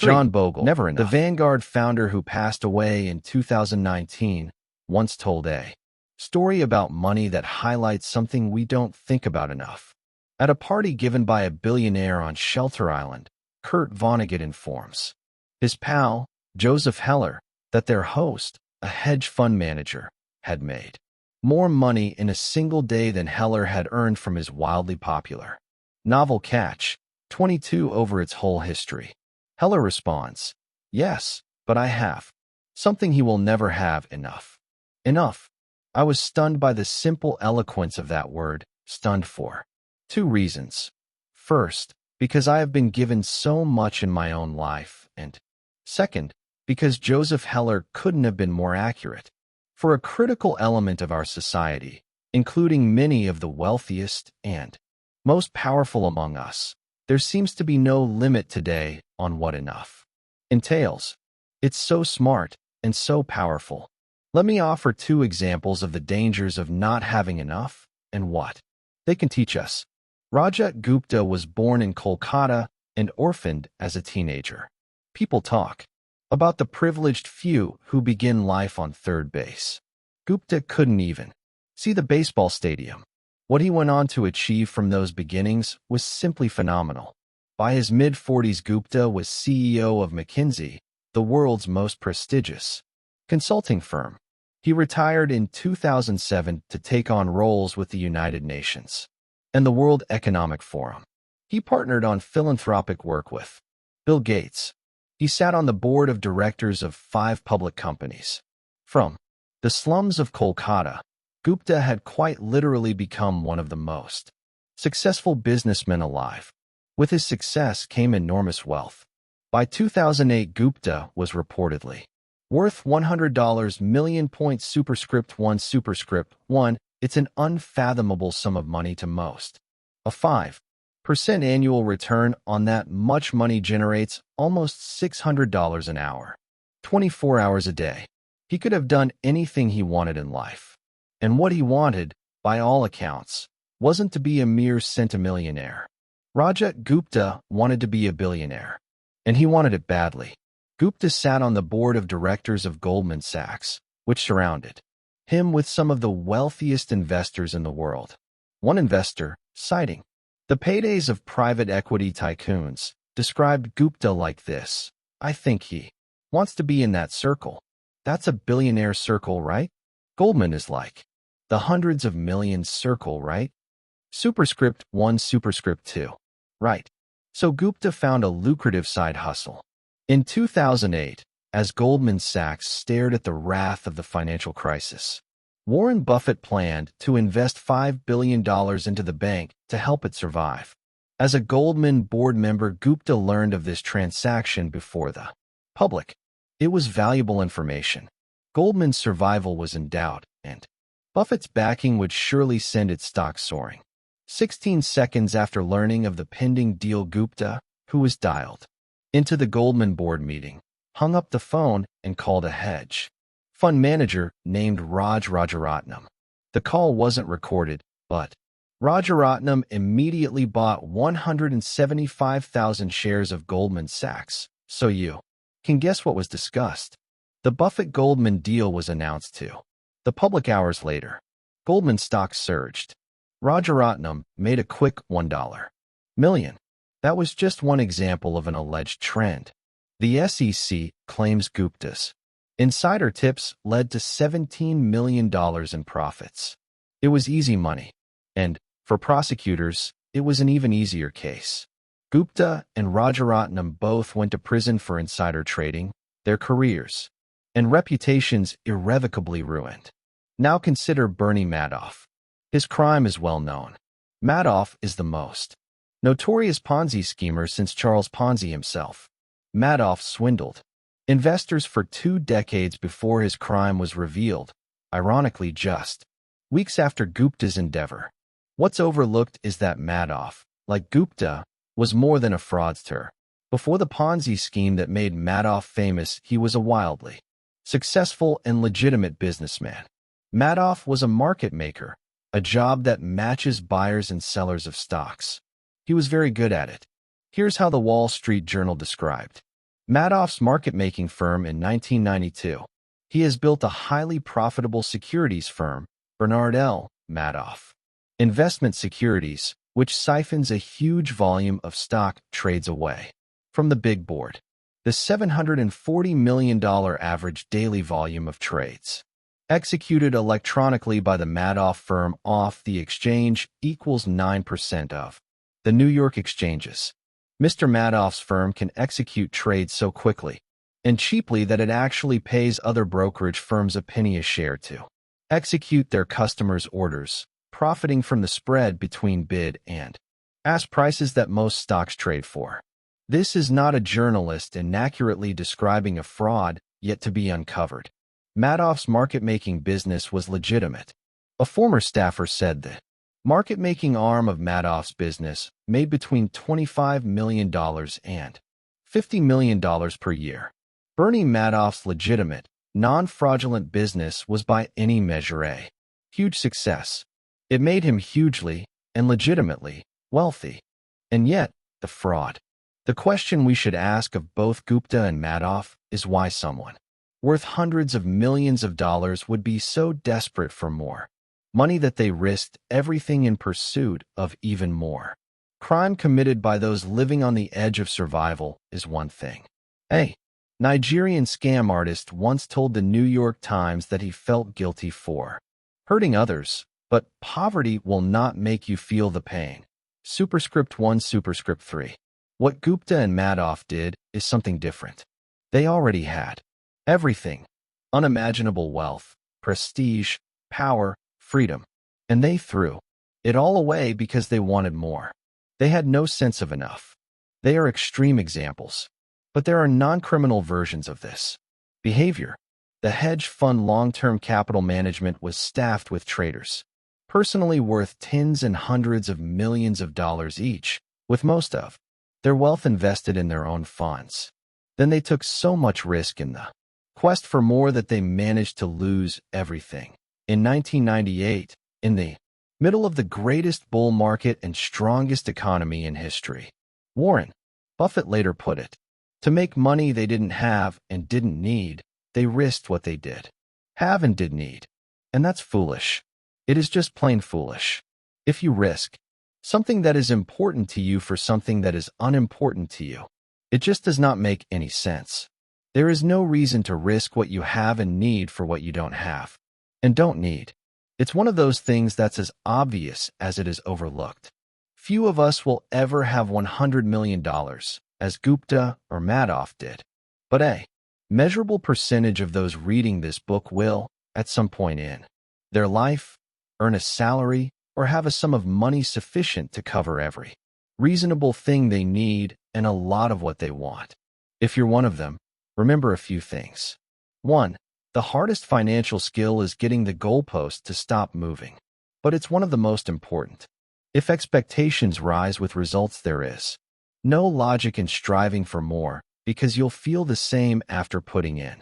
John Bogle, the Vanguard founder who passed away in 2019, once told a story about money that highlights something we don't think about enough. At a party given by a billionaire on Shelter Island, Kurt Vonnegut informs his pal, Joseph Heller, that their host, a hedge fund manager, had made more money in a single day than Heller had earned from his wildly popular novel Catch 22 over its whole history. Heller responds, "Yes, but I have something he will never have enough." Enough. I was stunned by the simple eloquence of that word, stunned for two reasons. First, because I have been given so much in my own life, and second, because Joseph Heller couldn't have been more accurate. For a critical element of our society, including many of the wealthiest and most powerful among us, there seems to be no limit today on what enough entails. It's so smart and so powerful. Let me offer two examples of the dangers of not having enough and what they can teach us. Rajat Gupta was born in Kolkata and orphaned as a teenager. People talk about the privileged few who begin life on third base. Gupta couldn't even see the baseball stadium. What he went on to achieve from those beginnings was simply phenomenal. By his mid-40s, Gupta was CEO of McKinsey, the world's most prestigious consulting firm. He retired in 2007 to take on roles with the United Nations and the World Economic Forum. He partnered on philanthropic work with Bill Gates. He sat on the board of directors of 5 public companies. From the slums of Kolkata, Gupta had quite literally become one of the most successful businessmen alive. With his success came enormous wealth. By 2008, Gupta was reportedly worth $100 million. Superscript 1 Superscript 1. It's an unfathomable sum of money to most. A 5% annual return on that much money generates almost $600 an hour. 24 hours a day. He could have done anything he wanted in life. And what he wanted, by all accounts, wasn't to be a mere centimillionaire. Rajat Gupta wanted to be a billionaire. And he wanted it badly. Gupta sat on the board of directors of Goldman Sachs, which surrounded him with some of the wealthiest investors in the world. One investor, citing the paydays of private equity tycoons, described Gupta like this: "I think he wants to be in that circle. That's a billionaire circle, right? Goldman is like the hundreds of millions circle, right? Superscript 1 Superscript 2. Right." So Gupta found a lucrative side hustle. In 2008, as Goldman Sachs stared at the wrath of the financial crisis, Warren Buffett planned to invest $5 billion into the bank to help it survive. As a Goldman board member, Gupta learned of this transaction before the public. It was valuable information. Goldman's survival was in doubt, and Buffett's backing would surely send its stock soaring. 16 seconds after learning of the pending deal, Gupta, who was dialed into the Goldman board meeting, hung up the phone and called a hedge fund manager named Rajaratnam. The call wasn't recorded, but Rajaratnam immediately bought 175,000 shares of Goldman Sachs. So you can guess what was discussed. The Buffett-Goldman deal was announced to the public hours later. Goldman stock surged. Rajaratnam made a quick $1 million. That was just one example of an alleged trend. The SEC claims Gupta's insider tips led to $17 million in profits. It was easy money. And, for prosecutors, it was an even easier case. Gupta and Rajaratnam both went to prison for insider trading, their careers and reputations irrevocably ruined. Now consider Bernie Madoff. His crime is well known. Madoff is the most notorious Ponzi schemer since Charles Ponzi himself. Madoff swindled investors for 2 decades before his crime was revealed, ironically just weeks after Gupta's endeavor. What's overlooked is that Madoff, like Gupta, was more than a fraudster. Before the Ponzi scheme that made Madoff famous, he was a wildly successful and legitimate businessman. Madoff was a market maker, a job that matches buyers and sellers of stocks. He was very good at it. Here's how the Wall Street Journal described Madoff's market-making firm in 1992. He has built a highly profitable securities firm, Bernard L. Madoff. Investment securities, which siphons a huge volume of stock trades away from the big board. The $740 million average daily volume of trades executed electronically by the Madoff firm off the exchange equals 9% of the New York exchanges. Mr. Madoff's firm can execute trades so quickly and cheaply that it actually pays other brokerage firms a penny a share to execute their customers' orders, profiting from the spread between bid and ask prices that most stocks trade for. This is not a journalist inaccurately describing a fraud yet to be uncovered. Madoff's market-making business was legitimate. A former staffer said the market-making arm of Madoff's business made between $25 million and $50 million per year. Bernie Madoff's legitimate, non-fraudulent business was by any measure a huge success. It made him hugely and legitimately wealthy. And yet, the fraud. The question we should ask of both Gupta and Madoff is why someone worth hundreds of millions of dollars would be so desperate for more money that they risked everything in pursuit of even more. Crime committed by those living on the edge of survival is one thing. A Nigerian scam artist once told the New York Times that he felt guilty for hurting others, but poverty will not make you feel the pain. Superscript 1, Superscript 3. What Gupta and Madoff did is something different. They already had everything: unimaginable wealth, prestige, power, freedom. And they threw it all away because they wanted more. They had no sense of enough. They are extreme examples. But there are non-criminal versions of this behavior. The hedge fund long-term capital management was staffed with traders, personally worth tens and hundreds of millions of dollars each, with most of their wealth invested in their own funds. Then they took so much risk in the quest for more that they managed to lose everything. In 1998, in the middle of the greatest bull market and strongest economy in history, Warren Buffett later put it, to make money they didn't have and didn't need, they risked what they did have and did need. And that's foolish. It is just plain foolish. If you risk something that is important to you for something that is unimportant to you, it just does not make any sense. There is no reason to risk what you have and need for what you don't have and don't need. It's one of those things that's as obvious as it is overlooked. Few of us will ever have $100 million, as Gupta or Madoff did. But a measurable percentage of those reading this book will, at some point in their life, earn a salary or have a sum of money sufficient to cover every reasonable thing they need and a lot of what they want. If you're one of them, remember a few things. 1. The hardest financial skill is getting the goalpost to stop moving. But it's one of the most important. If expectations rise with results, there is no logic in striving for more, because you'll feel the same after putting in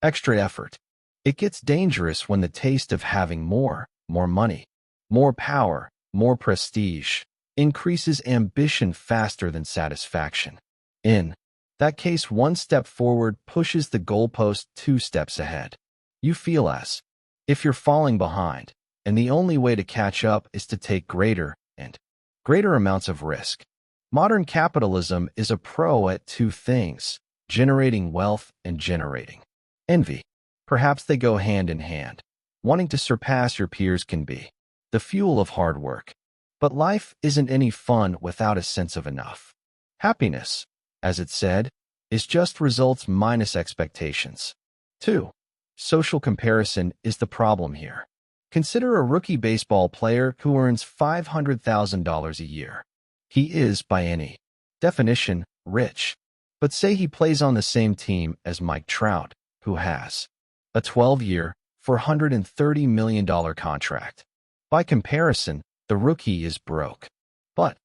extra effort. It gets dangerous when the taste of having more money, more power, more prestige, increases ambition faster than satisfaction. In that case, one step forward pushes the goalpost 2 steps ahead. You feel as if you're falling behind, and the only way to catch up is to take greater and greater amounts of risk. Modern capitalism is a pro at 2 things: generating wealth and generating envy. Perhaps they go hand in hand. Wanting to surpass your peers can be the fuel of hard work. But life isn't any fun without a sense of enough. Happiness, as it said, is just results minus expectations. 2. Social comparison is the problem here. Consider a rookie baseball player who earns $500,000 a year. He is, by any definition, rich. But say he plays on the same team as Mike Trout, who has a 12-year, $430 million contract. By comparison, the rookie is broke. But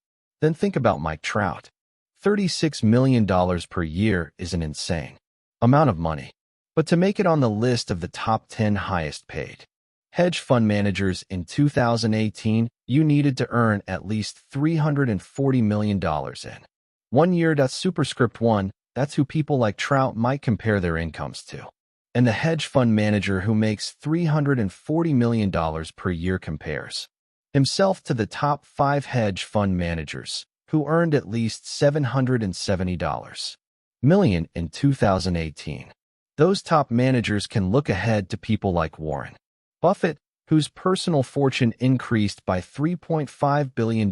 then think about Mike Trout. $36 million per year is an insane amount of money. But to make it on the list of the top 10 highest paid hedge fund managers in 2018, you needed to earn at least $340 million in 1 year. Superscript 1, That's who people like Trout might compare their incomes to. And the hedge fund manager who makes $340 million per year compares himself to the top 5 hedge fund managers who earned at least $770 million in 2018. Those top managers can look ahead to people like Warren Buffett, whose personal fortune increased by $3.5 billion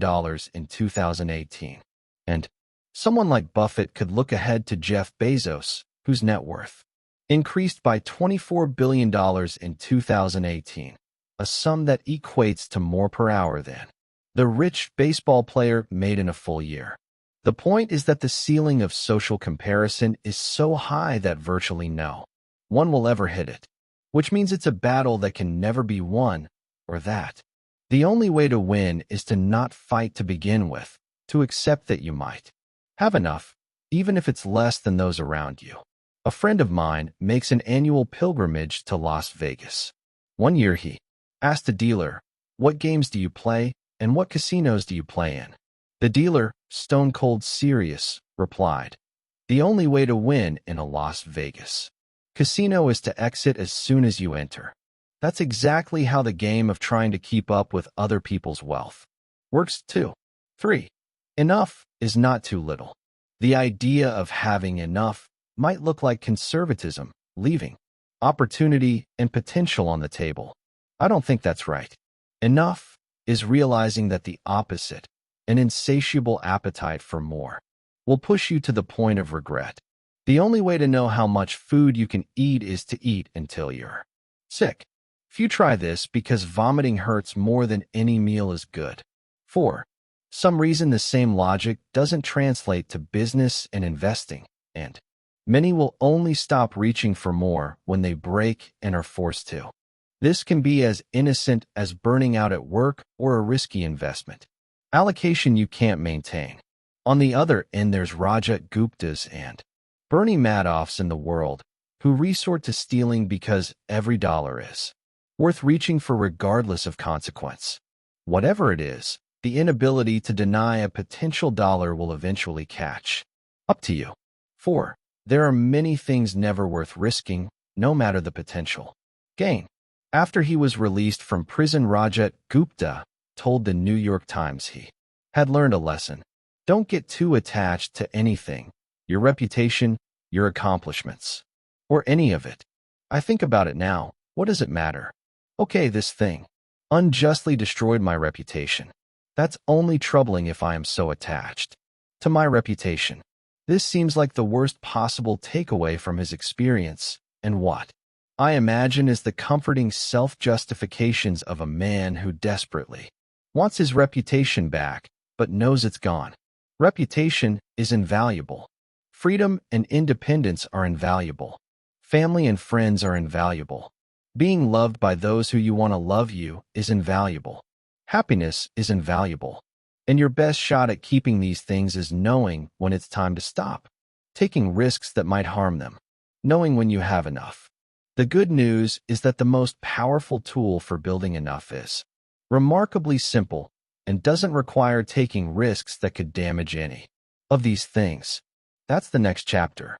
in 2018. And someone like Buffett could look ahead to Jeff Bezos, whose net worth increased by $24 billion in 2018, a sum that equates to more per hour than the rich baseball player made in a full year. The point is that the ceiling of social comparison is so high that virtually no one will ever hit it, which means it's a battle that can never be won, or that the only way to win is to not fight to begin with, to accept that you might have enough, even if it's less than those around you. A friend of mine makes an annual pilgrimage to Las Vegas. One year he asked a dealer, "What games do you play, and what casinos do you play in?" The dealer, stone cold serious, replied, "The only way to win in a Las Vegas casino is to exit as soon as you enter." That's exactly how the game of trying to keep up with other people's wealth works too. 3. Enough is not too little. The idea of having enough might look like conservatism, leaving opportunity and potential on the table. I don't think that's right. Enough is realizing that the opposite, an insatiable appetite for more, will push you to the point of regret. The only way to know how much food you can eat is to eat until you're sick. Few try this because vomiting hurts more than any meal is good. 4. Some reason the same logic doesn't translate to business and investing, and many will only stop reaching for more when they break and are forced to. This can be as innocent as burning out at work or a risky investment allocation you can't maintain. On the other end, there's Rajat Guptas and Bernie Madoffs in the world who resort to stealing because every dollar is worth reaching for regardless of consequence. Whatever it is, the inability to deny a potential dollar will eventually catch up to you. 4. There are many things never worth risking, no matter the potential gain. After he was released from prison, Rajat Gupta told the New York Times he had learned a lesson. Don't get too attached to anything, your reputation, your accomplishments, or any of it. I think about it now. What does it matter? Okay, this thing unjustly destroyed my reputation. That's only troubling if I am so attached to my reputation. This seems like the worst possible takeaway from his experience, and what I imagine is the comforting self-justifications of a man who desperately wants his reputation back, but knows it's gone. Reputation is invaluable. Freedom and independence are invaluable. Family and friends are invaluable. Being loved by those who you want to love you is invaluable. Happiness is invaluable. And your best shot at keeping these things is knowing when it's time to stop, taking risks that might harm them, knowing when you have enough. The good news is that the most powerful tool for building enough is remarkably simple and doesn't require taking risks that could damage any of these things. That's the next chapter.